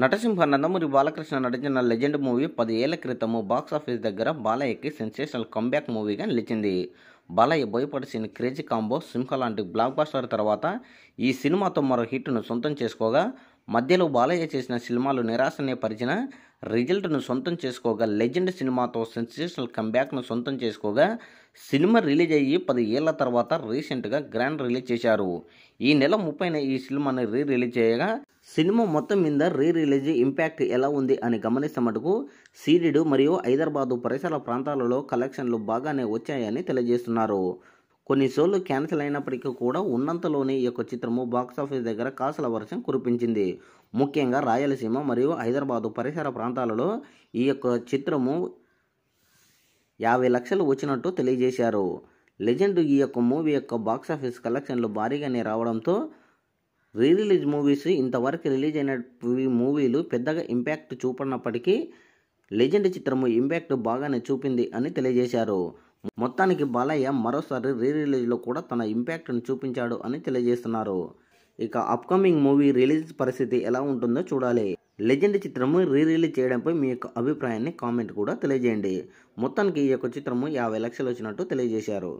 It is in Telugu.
నటసింహ నందమూరి బాలకృష్ణ నటించిన లెజెండ్ మూవీ 10 ఏళ్ల క్రితము బాక్సాఫీస్ దగ్గర బాలయ్యకి సెన్సేషనల్ కంబ్యాక్ మూవీగా నిలిచింది. Balayya Boyapati scene crazy combo Simha లాంటి బ్లాక్ బస్టర్ తర్వాత ఈ సినిమాతో మరో హిట్ను సొంతం చేసుకోగా, మధ్యలో బాలయ్య చేసిన సినిమాలు నిరాశనే పరిచిన రిజల్ట్ను సొంతం చేసుకోగా లెజెండ్ సినిమాతో సెన్సేషనల్ కంబ్యాక్ను సొంతం చేసుకోగా, సినిమా రిలీజ్ అయ్యి 10 ఏళ్ల తర్వాత రీసెంట్గా గ్రాండ్ రిలీజ్ చేశారు. ఈ నెల 30న ఈ సినిమాని రిలీజ్ చేయగా, సినిమా మొత్తం మీద రిలీజ్ ఇంపాక్ట్ ఎలా ఉంది అని గమనిస్తే మటుకు సీడెడ్ మరియు హైదరాబాదు పరిసర ప్రాంతాలలో కలెక్షన్లు బాగానే వచ్చాయని తెలియజేస్తున్నారు. కొన్ని షోలు క్యాన్సిల్ అయినప్పటికీ కూడా ఉన్నంతలోనే ఈ యొక్క చిత్రము బాక్సాఫీస్ దగ్గర కాసుల వర్షం కురిపించింది. ముఖ్యంగా రాయలసీమ మరియు హైదరాబాదు పరిసర ప్రాంతాలలో ఈ యొక్క చిత్రము 50 లక్షలు వచ్చినట్టు తెలియజేశారు. లెజెండ్ ఈ యొక్క మూవీ యొక్క బాక్సాఫీస్ కలెక్షన్లు భారీగానే రావడంతో రిలీజ్ మూవీస్ ఇంతవరకు రిలీజ్ అయిన మూవీలు పెద్దగా ఇంపాక్ట్ చూపనప్పటికీ లెజెండ్ చిత్రము ఇంపాక్ట్ బాగానే చూపింది అని తెలియజేశారు. మొత్తానికి బాలయ్య మరోసారి రిలీజ్లో కూడా తన ఇంపాక్ట్ను చూపించాడు అని తెలియజేస్తున్నారు. ఇక అప్కమింగ్ మూవీ రిలీజ్ పరిస్థితి ఎలా ఉంటుందో చూడాలి. లెజెండ్ చిత్రము రిలీజ్ చేయడంపై మీ యొక్క అభిప్రాయాన్ని కామెంట్ కూడా తెలియజేయండి. మొత్తానికి ఈ యొక్క చిత్రము 50 లక్షలు వచ్చినట్టు తెలియజేశారు.